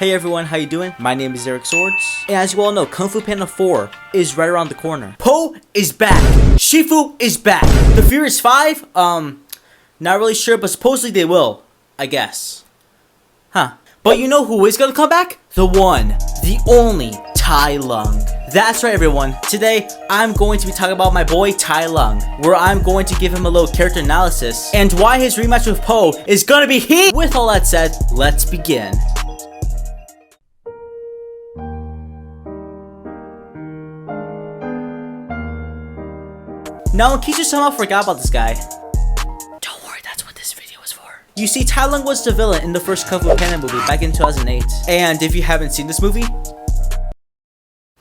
Hey everyone, how you doing? My name is Eric Swords, and as you all know, Kung Fu Panda 4 is right around the corner. Po is back! Shifu is back! The Furious 5? Not really sure, but supposedly they will. I guess. Huh. But you know who is gonna come back? The one, the only, Tai Lung. That's right everyone, today I'm going to be talking about my boy Tai Lung, where I'm going to give him a little character analysis, and why his rematch with Po is gonna be heat! With all that said, let's begin. Now in case you somehow forgot about this guy, don't worry, that's what this video is for. You see, Tai Lung was the villain in the first Kung Fu Panda movie back in 2008, and if you haven't seen this movie,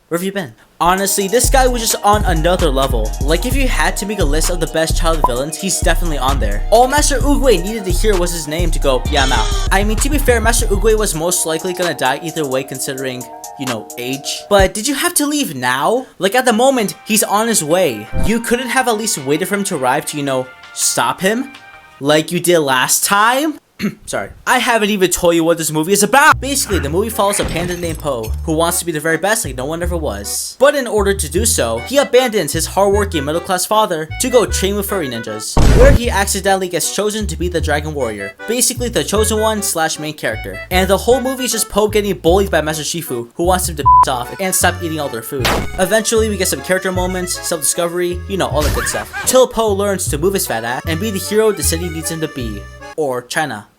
where have you been? Honestly, this guy was just on another level. Like, if you had to make a list of the best childhood villains, he's definitely on there. All Master Oogway needed to hear was his name to go, yeah, I'm out. I mean, to be fair, Master Oogway was most likely gonna die either way considering, you know, age. But did you have to leave now? Like, at the moment, he's on his way. You couldn't have at least waited for him to arrive to, you know, stop him? Like you did last time? Sorry. I haven't even told you what this movie is about! Basically, the movie follows a panda named Po, who wants to be the very best like no one ever was. But in order to do so, he abandons his hardworking middle-class father to go train with furry ninjas, where he accidentally gets chosen to be the Dragon Warrior. Basically, the chosen one / main character. And the whole movie is just Po getting bullied by Master Shifu, who wants him to piss off and stop eating all their food. Eventually, we get some character moments, self-discovery, you know, all the good stuff. Till Po learns to move his fat ass and be the hero the city needs him to be. Or China.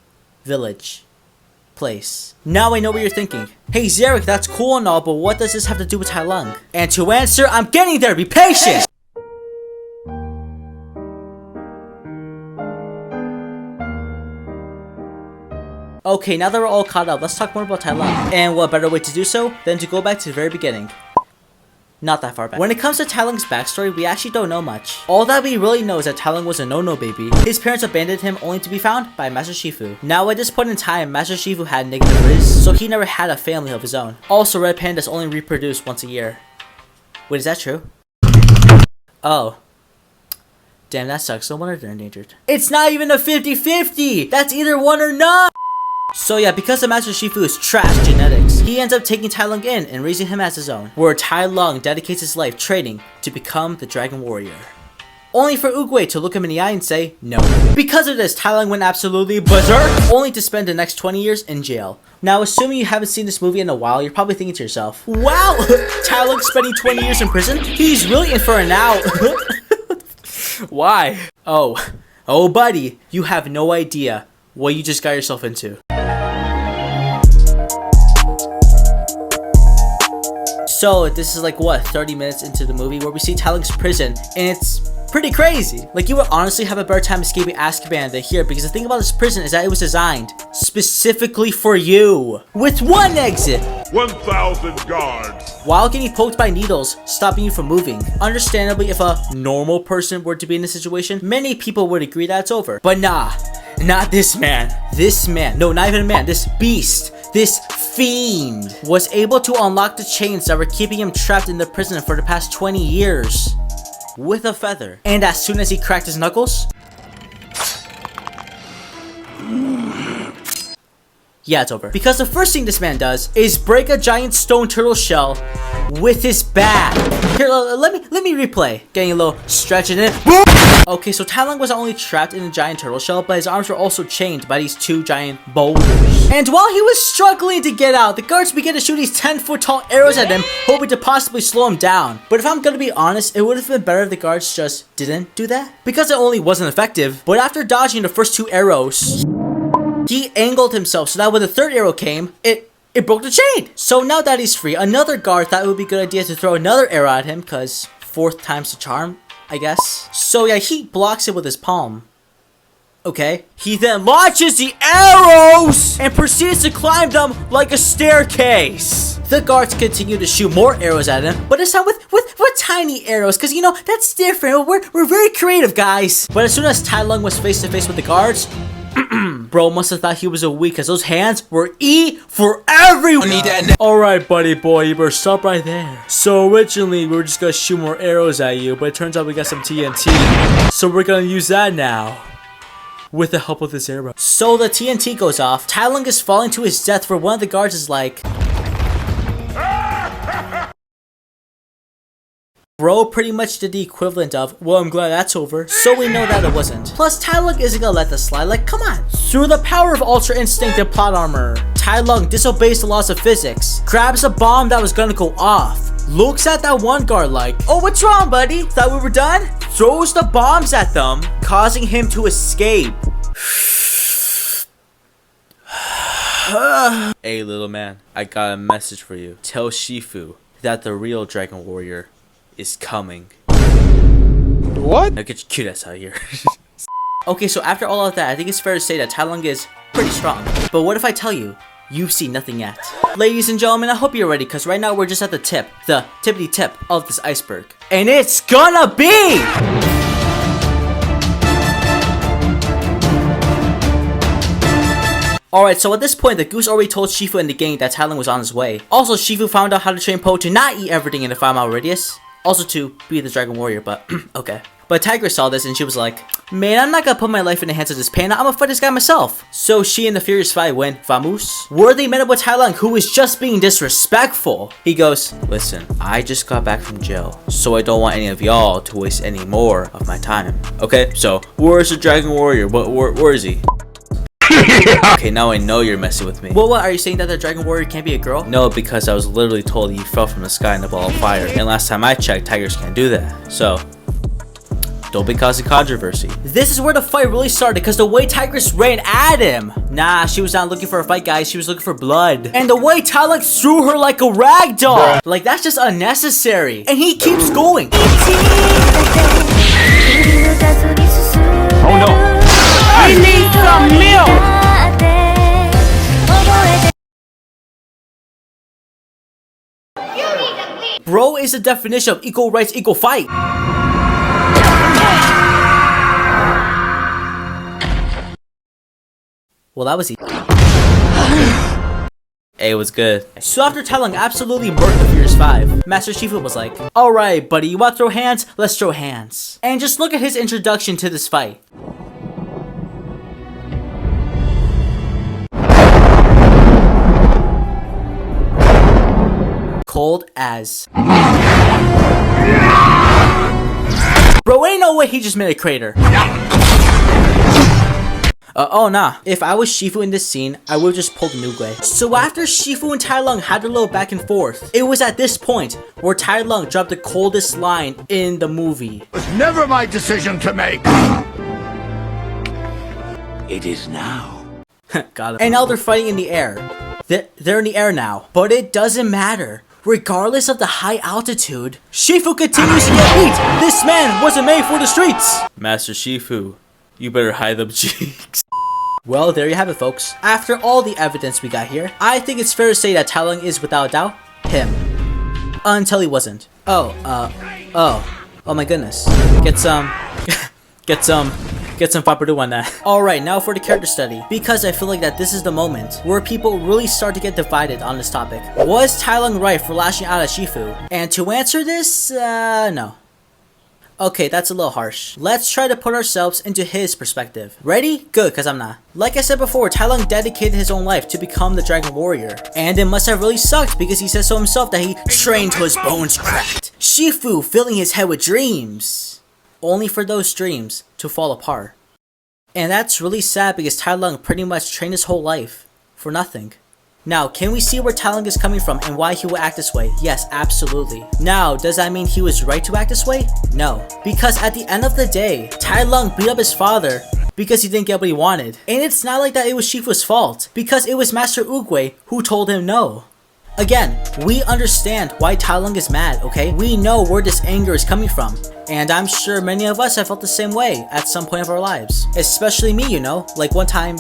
Village. Place. Now I know what you're thinking. Hey Zarek, that's cool and all, but what does this have to do with Tai Lung? And to answer, I'm getting there, be patient! Okay, now that we're all caught up, let's talk more about Tai Lung. And what better way to do so than to go back to the very beginning. Not that far back. When it comes to Tai Lung's backstory, we actually don't know much. All that we really know is that Tai Lung was a no-no baby. His parents abandoned him only to be found by Master Shifu. Now at this point in time, Master Shifu had negative riz, so he never had a family of his own. Also, red pandas only reproduce once a year. Wait, is that true? Oh. Damn, that sucks. No wonder they're endangered. It's not even a 50-50! That's either one or none! So yeah, because of Master Shifu's trash genetics, he ends up taking Tai Lung in and raising him as his own, where Tai Lung dedicates his life training to become the Dragon Warrior. Only for Oogway to look him in the eye and say, no. Because of this, Tai Lung went absolutely berserk, only to spend the next 20 years in jail. Now, assuming you haven't seen this movie in a while, you're probably thinking to yourself, wow, Tai Lung spending 20 years in prison? He's really in for a now. Why? Oh buddy, you have no idea what you just got yourself into. So this is like what, 30 minutes into the movie where we see Tai Lung's prison, and it's pretty crazy. Like, you would honestly have a better time escaping Azkaban than here, because the thing about this prison is that it was designed specifically for you, with one exit, 1,000 guards, while getting poked by needles, stopping you from moving. Understandably, if a normal person were to be in this situation, many people would agree that it's over. But nah, not this man. This man, no, not even a man, this beast, this fiend was able to unlock the chains that were keeping him trapped in the prison for the past 20 years with a feather. And as soon as he cracked his knuckles, yeah, it's over. Because the first thing this man does is break a giant stone turtle shell with his bat. Here, let me replay. Getting a little stretch in it. Boom! Okay, so Tai Lung was not only trapped in a giant turtle shell, but his arms were also chained by these two giant boulders. And while he was struggling to get out, the guards began to shoot these 10-foot tall arrows at him, hoping to possibly slow him down. But if I'm gonna be honest, it would have been better if the guards just didn't do that, because it only wasn't effective. But after dodging the first two arrows, he angled himself so that when the third arrow came, it broke the chain. So now that he's free, another guard thought it would be a good idea to throw another arrow at him, because 4th time's the charm, I guess. So yeah, he blocks it with his palm. Okay. He then launches the arrows and proceeds to climb them like a staircase. The guards continue to shoot more arrows at him, but this time with tiny arrows, because, you know, that's different. We're very creative, guys. But as soon as Tai Lung was face to face with the guards, bro must have thought he was a weak, because those hands were E for everyone. Alright, buddy boy, you better stop right there. So originally, we were just gonna shoot more arrows at you, but it turns out we got some TNT. So we're gonna use that now. with the help of this arrow. So the TNT goes off. Tai Lung is falling to his death where one of the guards is like, bro pretty much did the equivalent of, well, I'm glad that's over. So we know that it wasn't. Plus, Tai Lung isn't gonna let this slide. Like, come on. Through the power of Ultra Instinct and plot armor, Tai Lung disobeys the laws of physics, grabs a bomb that was gonna go off, looks at that one guard like, oh, what's wrong, buddy? Thought we were done? Throws the bombs at them, causing him to escape. Hey, little man, I got a message for you. Tell Shifu that the real Dragon Warrior is coming. What? Now get your cute ass out of here. Okay, so after all of that, I think it's fair to say that Tai Lung is pretty strong. But what if I tell you, you've seen nothing yet? Ladies and gentlemen, I hope you're ready, because right now we're just at the tippity tip of this iceberg. And it's gonna be! Alright, so at this point, the goose already told Shifu and the gang that Tai Lung was on his way. Also, Shifu found out how to train Po to not eat everything in a 5-mile radius. Also to be the Dragon Warrior, but okay. But Tigress saw this and she was like, man, I'm not gonna put my life in the hands of this Panda, I'm gonna fight this guy myself. So she and the Furious Five went, vamos. Where they met up with Tai Lung, who was just being disrespectful. He goes, listen, I just got back from jail, so I don't want any of y'all to waste any more of my time. Okay, so where's the Dragon Warrior? Where is he? Okay, now I know you're messing with me. Well, what, are you saying that the Dragon Warrior can't be a girl? No, because I was literally told he fell from the sky in a ball of fire. And last time I checked, tigers can't do that. So, don't be causing controversy. This is where the fight really started, because the way Tigress ran at him. Nah, she was not looking for a fight, guys. She was looking for blood. And the way Tai Lung threw her like a rag doll. Like, that's just unnecessary. And he keeps going. Oh no. We need some milk! Bro is the definition of equal rights, equal fight. Well, that was easy. Hey, it was good. So after Tai Lung absolutely murked the Furious Five, Master Shifu was like, alright buddy, you want to throw hands? Let's throw hands. And just look at his introduction to this fight. Cold as. Bro, ain't no way he just made a crater. Oh nah. If I was Shifu in this scene, I would've just pulled an Oogway. So after Shifu and Tai Lung had a little back and forth, it was at this point where Tai Lung dropped the coldest line in the movie. It was never my decision to make. It is now. Got it. And now they're fighting in the air. They're in the air now, but it doesn't matter. Regardless of the high altitude, Shifu continues to get beat. This man wasn't made for the streets. Master Shifu, you better hide them cheeks. Well, there you have it, folks. After all the evidence we got here, I think it's fair to say that Tai Lung is without a doubt him. Until he wasn't. Oh my goodness. Get some Paparoo on that. Alright, now for the character study. Because I feel like that this is the moment where people really start to get divided on this topic. Was Tai Lung right for lashing out at Shifu? And to answer this, no. Okay, that's a little harsh. Let's try to put ourselves into his perspective. Ready? Good, because I'm not. Like I said before, Tai Lung dedicated his own life to become the Dragon Warrior. And it must have really sucked because he says so himself that he trained till his bones cracked. Shifu filling his head with dreams. Only for those dreams to fall apart. And that's really sad because Tai Lung pretty much trained his whole life for nothing. Now, can we see where Tai Lung is coming from and why he would act this way? Yes, absolutely. Now, does that mean he was right to act this way? No. Because at the end of the day, Tai Lung beat up his father because he didn't get what he wanted. And it's not like that it was Shifu's fault, because it was Master Oogway who told him no. Again, we understand why Tai Lung is mad, okay? We know where this anger is coming from. And I'm sure many of us have felt the same way at some point of our lives. Especially me, you know? Like one time,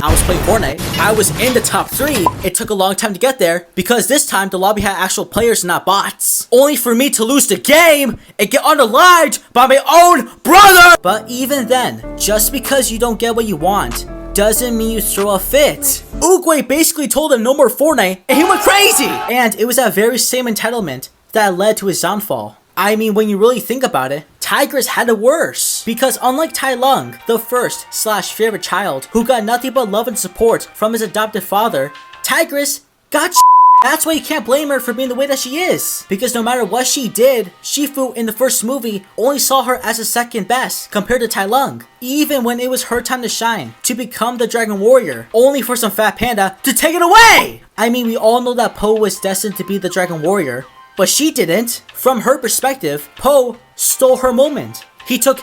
I was playing Fortnite. I was in the top 3. It took a long time to get there because this time the lobby had actual players, not bots. Only for me to lose the game and get unalived by my own brother! But even then, just because you don't get what you want doesn't mean you throw a fit. Oogway basically told him no more Fortnite and he went crazy! And it was that very same entitlement that led to his downfall. I mean, when you really think about it, Tigress had it worse. Because unlike Tai Lung, the first / favorite child who got nothing but love and support from his adopted father, Tigress got That's why you can't blame her for being the way that she is. Because no matter what she did, Shifu in the first movie only saw her as a second best compared to Tai Lung. Even when it was her time to shine, to become the Dragon Warrior, only for some fat panda to take it away! I mean, we all know that Po was destined to be the Dragon Warrior, but she didn't. From her perspective, Po stole her moment. He took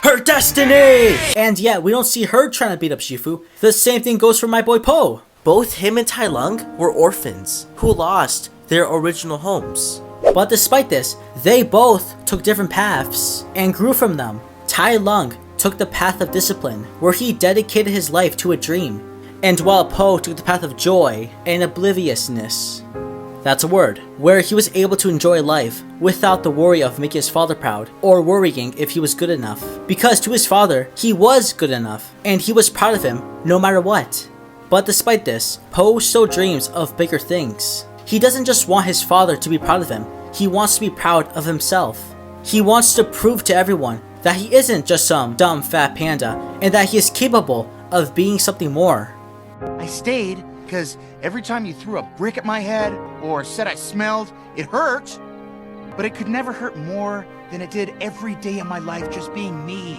her destiny! And yet, we don't see her trying to beat up Shifu. The same thing goes for my boy Po. Both him and Tai Lung were orphans who lost their original homes. But despite this, they both took different paths and grew from them. Tai Lung took the path of discipline, where he dedicated his life to a dream. And while Po took the path of joy and obliviousness, that's a word, where he was able to enjoy life without the worry of making his father proud or worrying if he was good enough. Because to his father, he was good enough, and he was proud of him no matter what. But despite this, Po still dreams of bigger things. He doesn't just want his father to be proud of him, he wants to be proud of himself. He wants to prove to everyone that he isn't just some dumb fat panda, and that he is capable of being something more. I stayed because every time you threw a brick at my head or said I smelled, it hurt. But it could never hurt more than it did every day of my life just being me.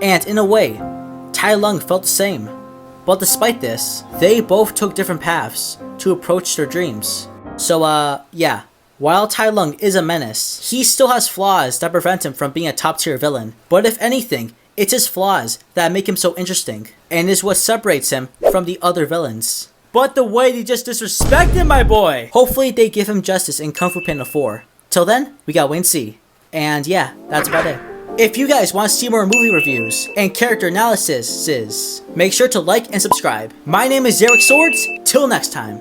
And in a way, Tai Lung felt the same. But despite this, they both took different paths to approach their dreams. So yeah, while Tai Lung is a menace, he still has flaws that prevent him from being a top tier villain. But if anything, it's his flaws that make him so interesting, and is what separates him from the other villains. But the way they just disrespected my boy! Hopefully they give him justice in Kung Fu Panda 4. Till then, we got wait and see. And yeah, that's about it. If you guys want to see more movie reviews and character analysis, make sure to like and subscribe. My name is Eric Swords, till next time.